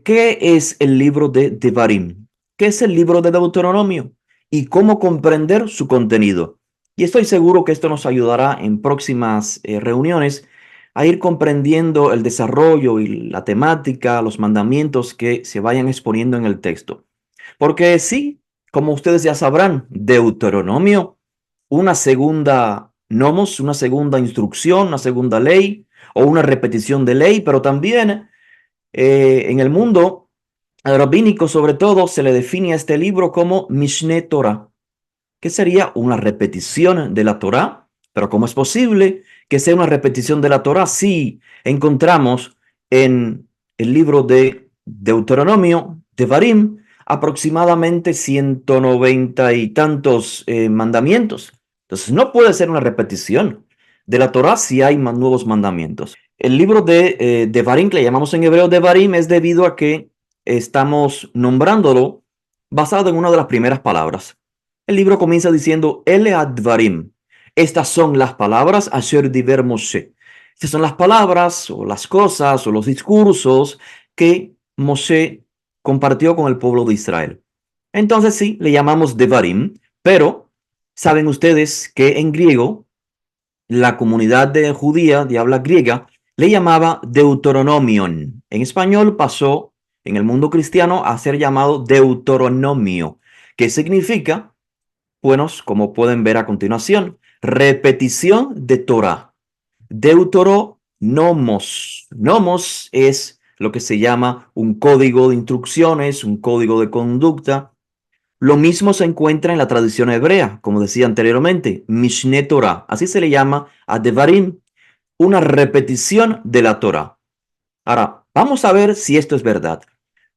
¿Qué es el libro de Devarim? ¿Qué es el libro de Deuteronomio? ¿Y cómo comprender su contenido? Y estoy seguro que esto nos ayudará en próximas reuniones a ir comprendiendo el desarrollo y la temática, los mandamientos que se vayan exponiendo en el texto. Porque sí, como ustedes ya sabrán, Deuteronomio, una segunda nomos, una segunda instrucción, una segunda ley o una repetición de ley, pero también en el mundo rabínico, sobre todo, se le define a este libro como Mishneh Torah, que sería una repetición de la Torah. Pero ¿cómo es posible que sea una repetición de la Torah si encontramos en el libro de Deuteronomio, Devarim, aproximadamente 190 y tantos mandamientos? Entonces no puede ser una repetición de la Torah si hay nuevos mandamientos. El libro de Devarim, que le llamamos en hebreo Devarim, es debido a que estamos nombrándolo basado en una de las primeras palabras. El libro comienza diciendo, Ele advarim. Estas son las palabras asher diver Moshe. Estas son las palabras o las cosas o los discursos que Moshe compartió con el pueblo de Israel. Entonces sí, le llamamos Devarim, pero saben ustedes que en griego la comunidad judía de habla griega le llamaba Deuteronomion. En español pasó en el mundo cristiano a ser llamado Deuteronomio, que significa, bueno, como pueden ver a continuación, repetición de Torah. Deuteronomos. Nomos es lo que se llama un código de instrucciones, un código de conducta. Lo mismo se encuentra en la tradición hebrea, como decía anteriormente, Mishneh Torah. Así se le llama a Devarim, una repetición de la Torah. Ahora, vamos a ver si esto es verdad.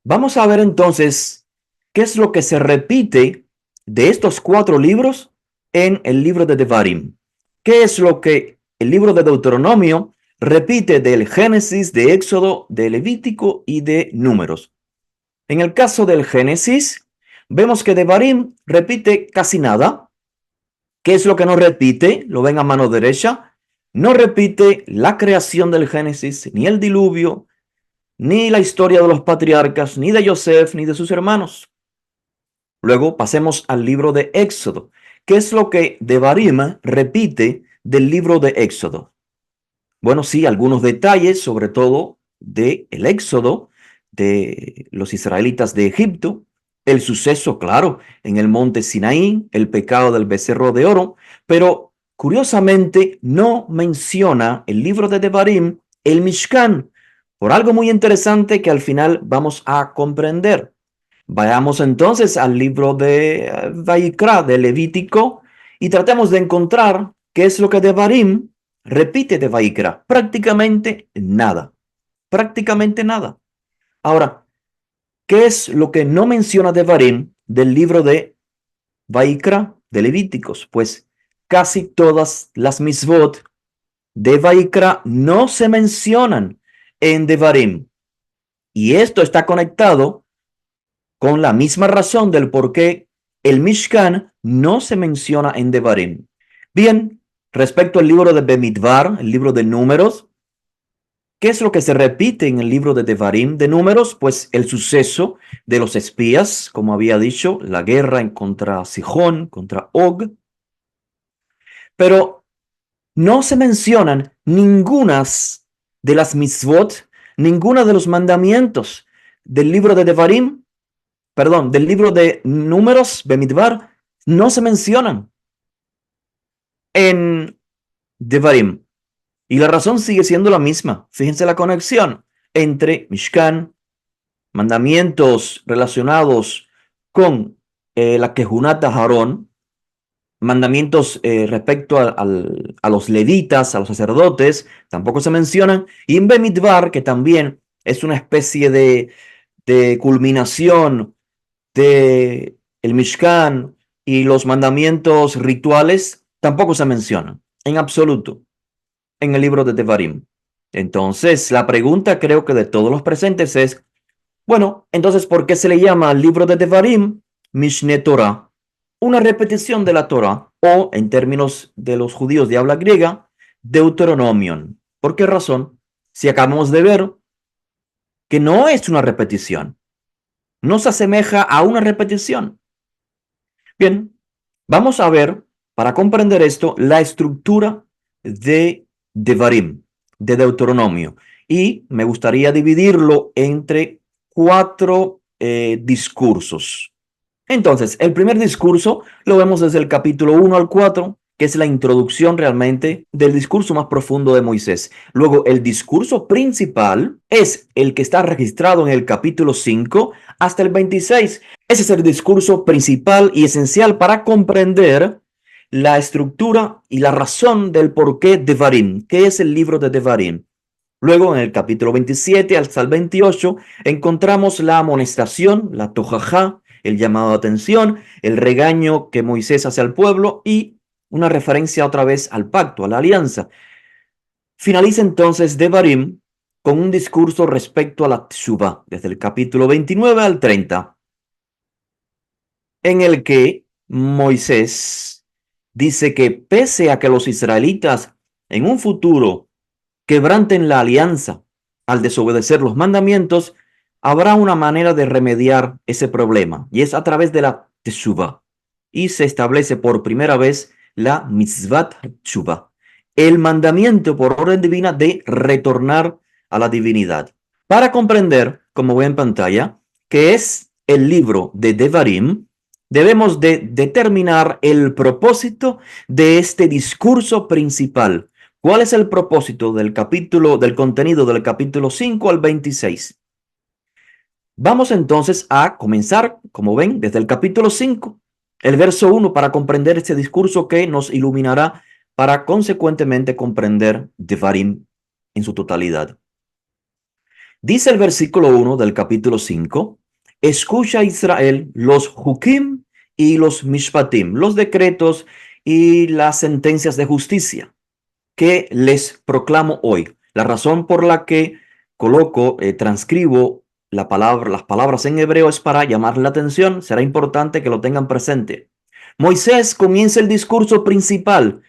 Vamos a ver entonces qué es lo que se repite de estos cuatro libros en el libro de Devarim. ¿Qué es lo que el libro de Deuteronomio repite del Génesis, de Éxodo, de Levítico y de Números? En el caso del Génesis, vemos que Devarim repite casi nada. ¿Qué es lo que no repite? Lo ven a mano derecha. No repite la creación del Génesis, ni el diluvio, ni la historia de los patriarcas, ni de Joseph, ni de sus hermanos. Luego pasemos al libro de Éxodo. ¿Qué es lo que Devarim repite del libro de Éxodo? Bueno, sí, algunos detalles, sobre todo de el éxodo de los israelitas de Egipto, el suceso, claro, en el monte Sinaí, el pecado del becerro de oro, pero curiosamente no menciona el libro de Devarim, el Mishkan, por algo muy interesante que al final vamos a comprender. Vayamos entonces al libro de Vaikra, de Levítico, y tratemos de encontrar qué es lo que Devarim repite de Vaikra. Prácticamente nada. Prácticamente nada. Ahora, ¿qué es lo que no menciona Devarim del libro de Vaikra, de Levíticos? Pues casi todas las misbot de Vaikra no se mencionan en Devarim. Y esto está conectado con la misma razón del por qué el Mishkan no se menciona en Devarim. Bien, respecto al libro de Bemidbar, el libro de Números, ¿qué es lo que se repite en el libro de Devarim de Números? Pues el suceso de los espías, como había dicho, la guerra en contra Sihón, contra Og, pero no se mencionan ninguna de las mitzvot, ninguna de los mandamientos del libro de Devarim, perdón, del libro de Números, Bemidbar, no se mencionan en Devarim. Y la razón sigue siendo la misma. Fíjense la conexión entre Mishkan, mandamientos relacionados con la Kehunat Aharón, mandamientos respecto a los levitas, a los sacerdotes, tampoco se mencionan, y en Bemidbar, que también es una especie de culminación de el Mishkan y los mandamientos rituales, tampoco se mencionan en absoluto en el libro de Devarim. Entonces, la pregunta creo que de todos los presentes es, bueno, entonces, ¿por qué se le llama al libro de Devarim Mishneh Torah? Una repetición de la Torah, o en términos de los judíos de habla griega, Deuteronomion. ¿Por qué razón? Si acabamos de ver que no es una repetición, no se asemeja a una repetición. Bien, vamos a ver, para comprender esto, la estructura de Devarim, de Deuteronomio. Y me gustaría dividirlo entre cuatro discursos. Entonces, el primer discurso lo vemos desde el capítulo 1 al 4, que es la introducción realmente del discurso más profundo de Moisés. Luego, el discurso principal es el que está registrado en el capítulo 5 hasta el 26. Ese es el discurso principal y esencial para comprender la estructura y la razón del porqué de Devarim. ¿Qué es el libro de Devarim? Luego, en el capítulo 27 hasta el 28, encontramos la amonestación, la tojajá, el llamado de atención, el regaño que Moisés hace al pueblo y una referencia otra vez al pacto, a la alianza. Finaliza entonces Devarim con un discurso respecto a la teshuvá, desde el capítulo 29 al 30, en el que Moisés dice que pese a que los israelitas en un futuro quebranten la alianza al desobedecer los mandamientos, habrá una manera de remediar ese problema, y es a través de la teshuvá. Y se establece por primera vez la mitzvat teshuvá, el mandamiento por orden divina de retornar a la divinidad. Para comprender, como ve en pantalla, que es el libro de Devarim, debemos de determinar el propósito de este discurso principal. ¿Cuál es el propósito del contenido del capítulo 5 al 26? Vamos entonces a comenzar, como ven, desde el capítulo 5, el verso 1, para comprender este discurso que nos iluminará para consecuentemente comprender Devarim en su totalidad. Dice el versículo 1 del capítulo 5, escucha Israel los hukim y los mishpatim, los decretos y las sentencias de justicia que les proclamo hoy. La razón por la que transcribo las palabras en hebreo es para llamar la atención. Será importante que lo tengan presente. Moisés comienza el discurso principal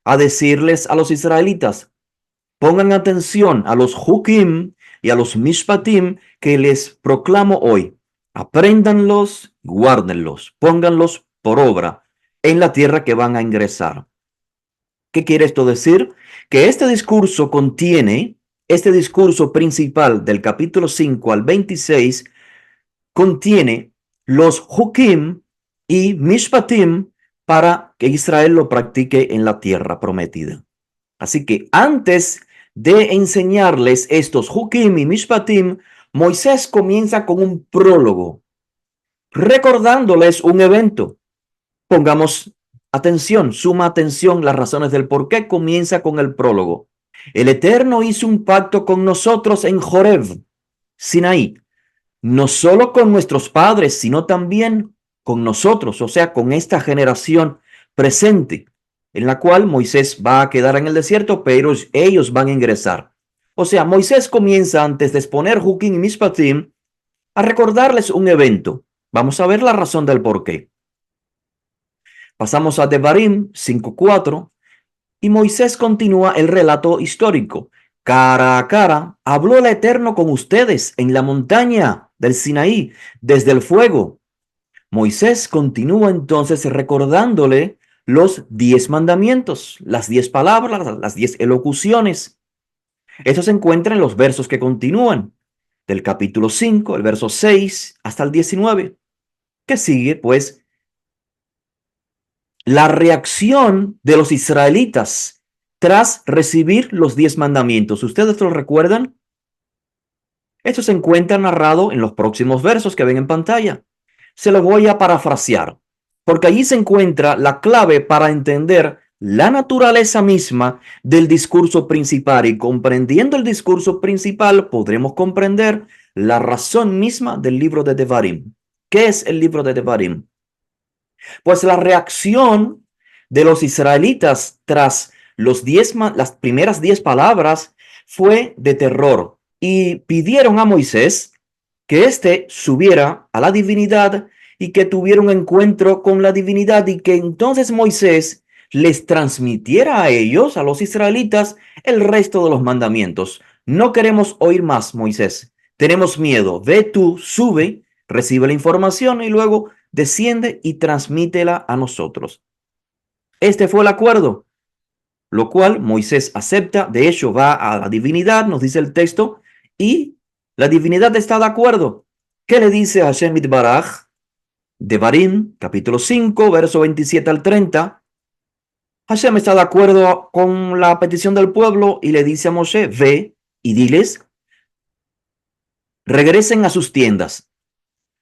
a decirles a los israelitas, pongan atención a los hukim y a los mishpatim que les proclamo hoy. Apréndanlos, guárdenlos, pónganlos por obra en la tierra que van a ingresar. ¿Qué quiere esto decir? Que este discurso principal del capítulo 5 al 26, contiene los hukim y mishpatim para que Israel lo practique en la tierra prometida. Así que antes de enseñarles estos hukim y mishpatim, Moisés comienza con un prólogo, recordándoles un evento. Pongamos atención, suma atención las razones del por qué comienza con el prólogo. El Eterno hizo un pacto con nosotros en Joreb, Sinaí, no solo con nuestros padres, sino también con nosotros, o sea, con esta generación presente, en la cual Moisés va a quedar en el desierto, pero ellos van a ingresar. O sea, Moisés comienza, antes de exponer Hukim y Mishpatim, a recordarles un evento. Vamos a ver la razón del por qué. Pasamos a Devarim 5:4 y Moisés continúa el relato histórico. Cara a cara habló el Eterno con ustedes en la montaña del Sinaí, desde el fuego. Moisés continúa entonces recordándole los 10 mandamientos, las 10 palabras, las 10 elocuciones. Eso se encuentra en los versos que continúan, del capítulo 5, el verso 6 hasta el 19. ¿Qué sigue? Pues la reacción de los israelitas tras recibir los 10 mandamientos. ¿Ustedes lo recuerdan? Esto se encuentra narrado en los próximos versos que ven en pantalla. Se lo voy a parafrasear, porque allí se encuentra la clave para entender la naturaleza misma del discurso principal, y comprendiendo el discurso principal podremos comprender la razón misma del libro de Devarim. ¿Qué es el libro de Devarim? Pues la reacción de los israelitas tras las primeras 10 palabras fue de terror, y pidieron a Moisés que éste subiera a la divinidad y que tuviera un encuentro con la divinidad, y que entonces Moisés les transmitiera a ellos, a los israelitas, el resto de los mandamientos. No queremos oír más, Moisés. tenemos miedo, ve tú, sube, recibe la información y luego desciende y transmítela a nosotros. Este fue el acuerdo, lo cual Moisés acepta. De hecho, va a la divinidad, nos dice el texto, y la divinidad está de acuerdo. ¿Qué le dice a Hashem Itbaraj? Devarim, capítulo 5, verso 27 al 30. Hashem está de acuerdo con la petición del pueblo y le dice a Moshe, ve y diles, regresen a sus tiendas,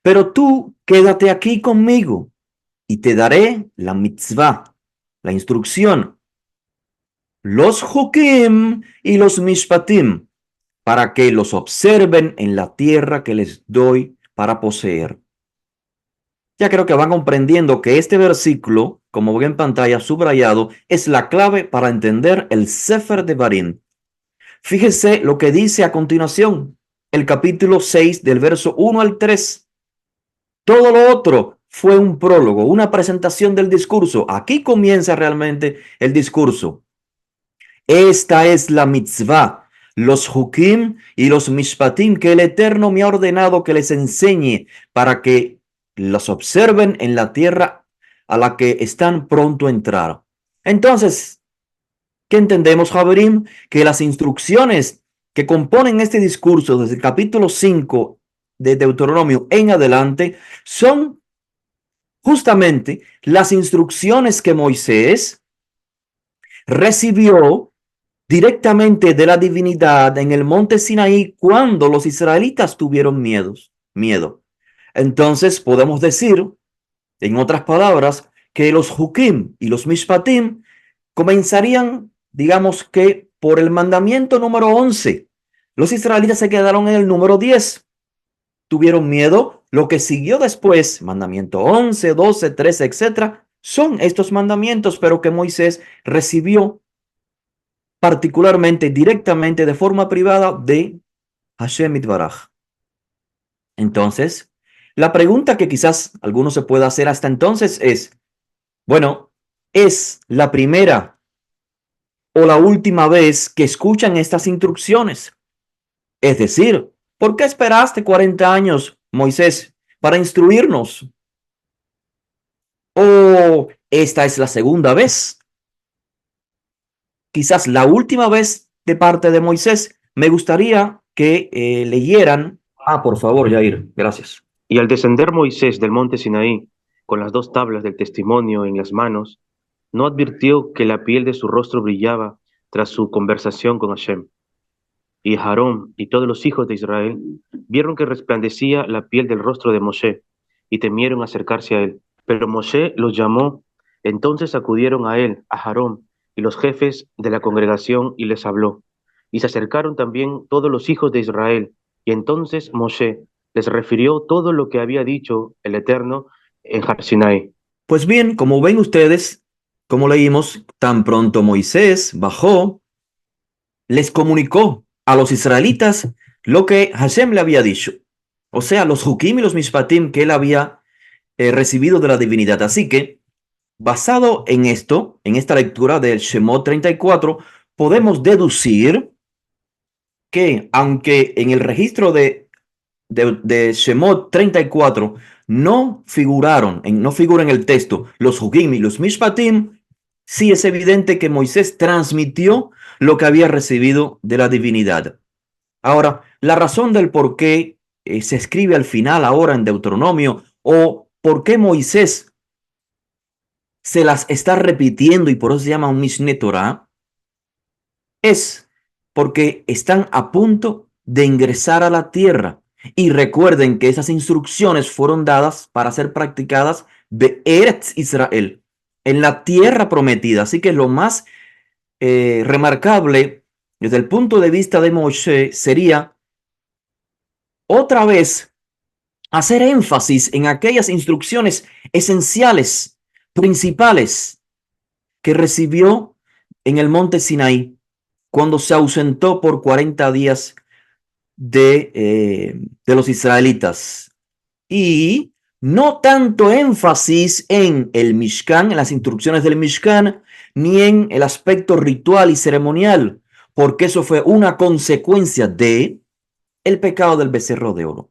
pero tú quédate aquí conmigo y te daré la mitzvah, la instrucción, los hukim y los mishpatim, para que los observen en la tierra que les doy para poseer. Ya creo que van comprendiendo que este versículo, como ven en pantalla subrayado, es la clave para entender el Sefer Devarim. Fíjese lo que dice a continuación, el capítulo 6 del verso 1 al 3. Todo lo otro fue un prólogo, una presentación del discurso. Aquí comienza realmente el discurso. Esta es la mitzvah, los hukim y los mishpatim que el Eterno me ha ordenado que les enseñe para que los observen en la tierra a la que están pronto a entrar. Entonces, ¿qué entendemos, Javerim? Que las instrucciones que componen este discurso desde el capítulo 5 de Deuteronomio en adelante son justamente las instrucciones que Moisés recibió directamente de la divinidad en el monte Sinaí cuando los israelitas tuvieron miedo. Entonces podemos decir, en otras palabras, que los hukim y los mishpatim comenzarían, digamos que por el mandamiento número 11. Los israelitas se quedaron en el número 10. Tuvieron miedo. Lo que siguió después, mandamiento 11, 12, 13, etcétera, son estos mandamientos, pero que Moisés recibió particularmente, directamente, de forma privada de Hashem Itbaraj. Entonces, la pregunta que quizás alguno se pueda hacer hasta entonces es, bueno, ¿es la primera o la última vez que escuchan estas instrucciones? Es decir, ¿por qué esperaste 40 años, Moisés, para instruirnos? ¿O esta es la segunda vez? Quizás la última vez de parte de Moisés. Me gustaría que leyeran. Por favor, Jair, gracias. Y al descender Moisés del monte Sinaí, con las dos tablas del testimonio en las manos, no advirtió que la piel de su rostro brillaba tras su conversación con Hashem. Y Aarón y todos los hijos de Israel vieron que resplandecía la piel del rostro de Moshe, y temieron acercarse a él. Pero Moshe los llamó. Entonces acudieron a él, a Aarón, y los jefes de la congregación, y les habló. Y se acercaron también todos los hijos de Israel, y entonces Moshe les refirió todo lo que había dicho el Eterno en Har Sinai. Pues bien, como ven ustedes, como leímos, tan pronto Moisés bajó, les comunicó a los israelitas lo que Hashem le había dicho. O sea, los hukim y los mishpatim que él había recibido de la divinidad. Así que, basado en esto, en esta lectura del Shemot 34, podemos deducir que aunque en el registro de Shemot 34 no figura en el texto los hukim y los mishpatim, sí es evidente que Moisés transmitió lo que había recibido de la divinidad. Ahora, la razón del por qué se escribe al final ahora en Deuteronomio, o por qué Moisés se las está repitiendo y por eso se llama un Mishneh Torah, es porque están a punto de ingresar a la tierra. Y recuerden que esas instrucciones fueron dadas para ser practicadas de Eretz Israel, en la tierra prometida. Así que lo más remarcable desde el punto de vista de Moshe sería otra vez hacer énfasis en aquellas instrucciones esenciales, principales, que recibió en el monte Sinaí cuando se ausentó por 40 días de los israelitas. Y no tanto énfasis en el Mishkan, en las instrucciones del Mishkan, ni en el aspecto ritual y ceremonial, porque eso fue una consecuencia de el pecado del becerro de oro.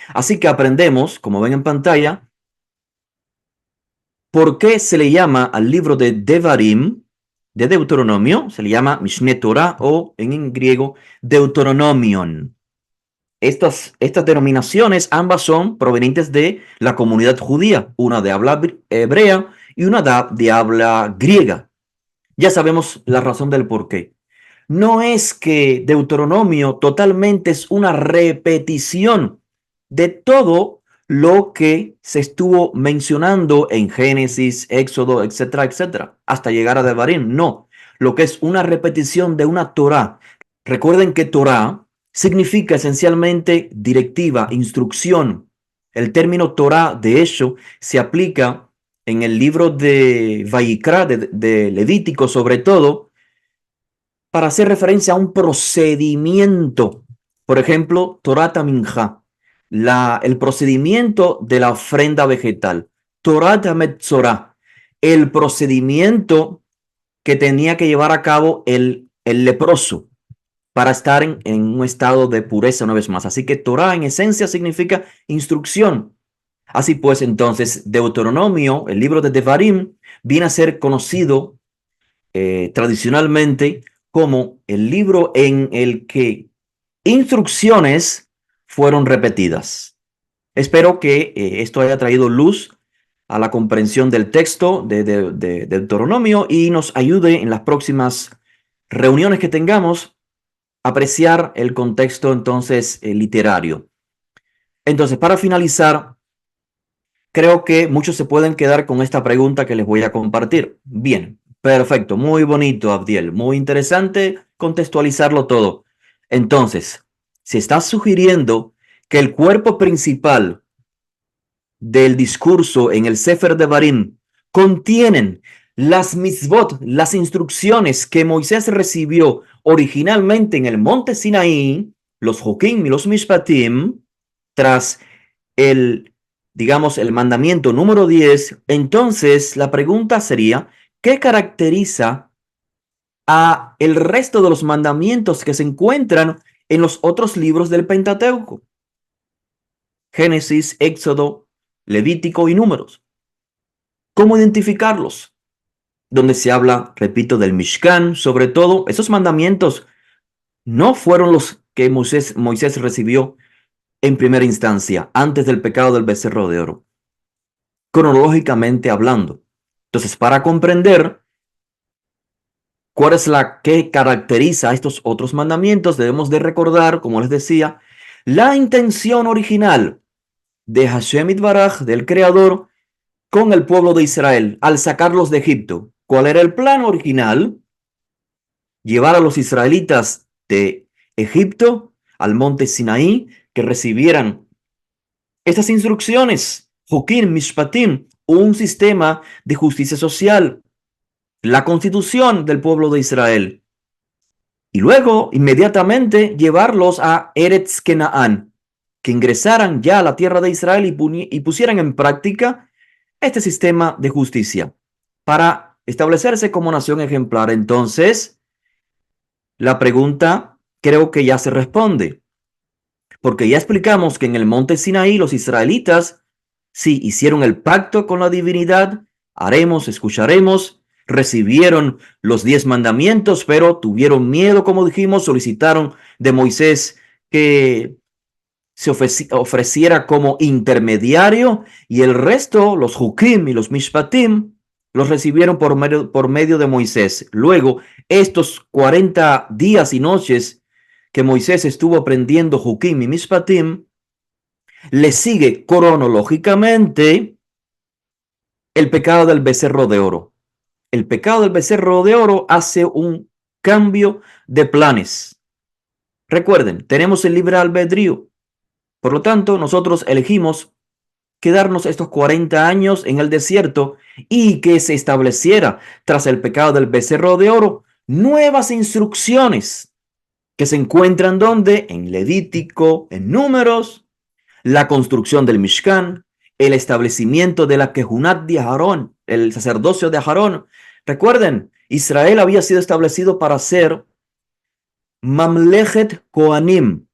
Así que aprendemos, como ven en pantalla, por qué se le llama al libro de Devarim, de Deuteronomio, se le llama Mishneh Torah o en griego Deuteronomion. Estas denominaciones ambas son provenientes de la comunidad judía, una de habla hebrea y una de habla griega. Ya sabemos la razón del por qué. No es que Deuteronomio totalmente es una repetición de todo lo que se estuvo mencionando en Génesis, Éxodo, etcétera, etcétera, hasta llegar a Devarim. No, lo que es una repetición de una Torá. Recuerden que Torá significa esencialmente directiva, instrucción. El término Torá, de hecho, se aplica en el libro de Vayikra, de Levítico sobre todo, para hacer referencia a un procedimiento. Por ejemplo, Torat Minja, el procedimiento de la ofrenda vegetal. Torat Metzorah, el procedimiento que tenía que llevar a cabo el leproso para estar en un estado de pureza una vez más. Así que Torah en esencia significa instrucción. Así pues, entonces, Deuteronomio, el libro de Devarim, viene a ser conocido tradicionalmente como el libro en el que instrucciones fueron repetidas. Espero que esto haya traído luz a la comprensión del texto de Deuteronomio y nos ayude en las próximas reuniones que tengamos a apreciar el contexto entonces literario. Entonces, para finalizar, creo que muchos se pueden quedar con esta pregunta que les voy a compartir. Bien, perfecto, muy bonito, Abdiel, muy interesante contextualizarlo todo. Entonces, si estás sugiriendo que el cuerpo principal del discurso en el Sefer Devarim contienen las mitzvot, las instrucciones que Moisés recibió originalmente en el monte Sinaí, los Jokim y los Mishpatim, tras el, digamos, el mandamiento número 10, entonces la pregunta sería, ¿qué caracteriza a el resto de los mandamientos que se encuentran en los otros libros del Pentateuco? Génesis, Éxodo, Levítico y Números. ¿Cómo identificarlos? Donde se habla, repito, del Mishkan, sobre todo, esos mandamientos no fueron los que Moisés recibió en primera instancia, antes del pecado del becerro de oro, cronológicamente hablando. Entonces, para comprender cuál es la que caracteriza a estos otros mandamientos, debemos de recordar, como les decía, la intención original de Hashem Itbaraj, del Creador, con el pueblo de Israel al sacarlos de Egipto. ¿Cuál era el plan original? Llevar a los israelitas de Egipto al monte Sinaí, que recibieran estas instrucciones, Jokim, Mishpatim, un sistema de justicia social, la constitución del pueblo de Israel. Y luego, inmediatamente, llevarlos a Eretz Kenaán, que ingresaran ya a la tierra de Israel y pusieran en práctica este sistema de justicia para establecerse como nación ejemplar. Entonces, la pregunta creo que ya se responde, porque ya explicamos que en el monte Sinaí los israelitas sí hicieron el pacto con la divinidad, haremos, escucharemos, recibieron los 10 mandamientos, pero tuvieron miedo, como dijimos, solicitaron de Moisés que se ofreciera como intermediario y el resto, los Jukim y los Mishpatim, los recibieron por medio de Moisés. Luego, estos 40 días y noches que Moisés estuvo aprendiendo Jukim y Mishpatim, le sigue cronológicamente el pecado del becerro de oro. El pecado del becerro de oro hace un cambio de planes. Recuerden, tenemos el libre albedrío. Por lo tanto, nosotros elegimos quedarnos estos 40 años en el desierto y que se estableciera, tras el pecado del becerro de oro, nuevas instrucciones que se encuentran donde, en Levítico, en Números, la construcción del Mishkan, el establecimiento de la Kehunat de Aarón, el sacerdocio de Aarón. Recuerden, Israel había sido establecido para ser Mamlechet Kohanim,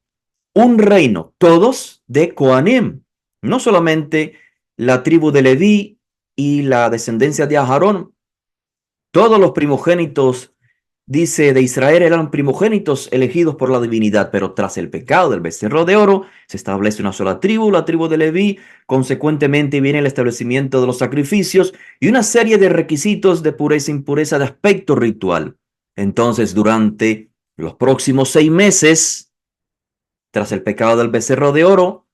un reino, todos de Coanim, no solamente la tribu de Leví y la descendencia de Aarón, todos los primogénitos, dice, de Israel eran primogénitos elegidos por la divinidad, pero tras el pecado del becerro de oro se establece una sola tribu, la tribu de Leví. Consecuentemente viene el establecimiento de los sacrificios y una serie de requisitos de pureza e impureza de aspecto ritual. Entonces, durante los próximos 6 meses, tras el pecado del becerro de oro,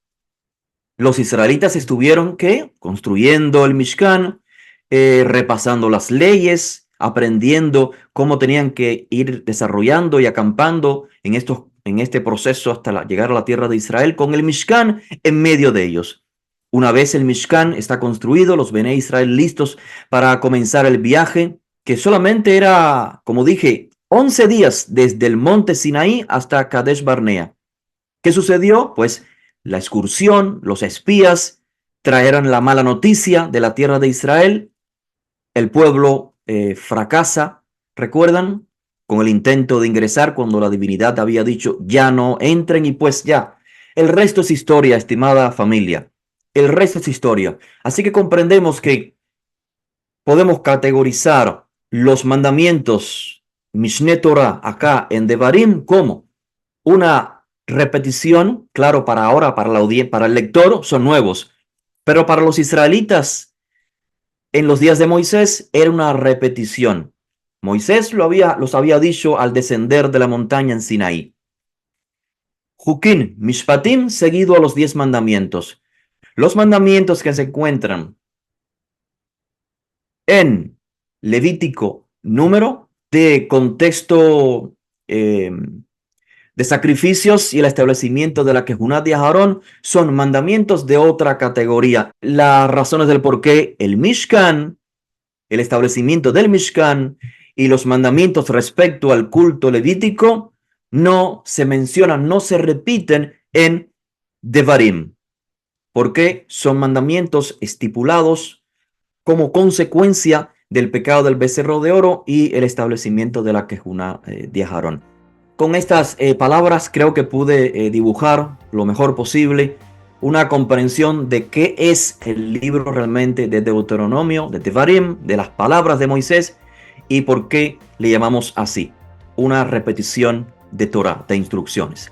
los israelitas estuvieron, ¿qué? Construyendo el Mishkan, repasando las leyes, aprendiendo cómo tenían que ir desarrollando y acampando en este proceso hasta llegar a la tierra de Israel con el Mishkan en medio de ellos. Una vez el Mishkan está construido, los Bené Israel listos para comenzar el viaje, que solamente era, como dije, 11 días desde el monte Sinaí hasta Kadesh Barnea. ¿Qué sucedió? Pues la excursión, los espías trajeron la mala noticia de la tierra de Israel. El pueblo fracasa, ¿recuerdan? Con el intento de ingresar cuando la divinidad había dicho, ya no entren, y pues ya. El resto es historia, estimada familia. El resto es historia. Así que comprendemos que podemos categorizar los mandamientos Mishneh Torah acá en Devarim como una repetición. Claro, para ahora, para el lector, son nuevos. Pero para los israelitas, en los días de Moisés, era una repetición. Moisés los había dicho al descender de la montaña en Sinaí. Jukim, Mishpatim, seguido a los 10 mandamientos. Los mandamientos que se encuentran en Levítico, número de contexto de sacrificios y el establecimiento de la Kehunat de Aarón son mandamientos de otra categoría. Las razones del por qué el Mishkan, el establecimiento del Mishkan y los mandamientos respecto al culto levítico no se mencionan, no se repiten en Devarim, porque son mandamientos estipulados como consecuencia del pecado del becerro de oro y el establecimiento de la Kehunat de Aarón. Con estas palabras creo que pude dibujar lo mejor posible una comprensión de qué es el libro realmente de Deuteronomio, de Devarim, de las palabras de Moisés, y por qué le llamamos así, una repetición de Torah, de instrucciones.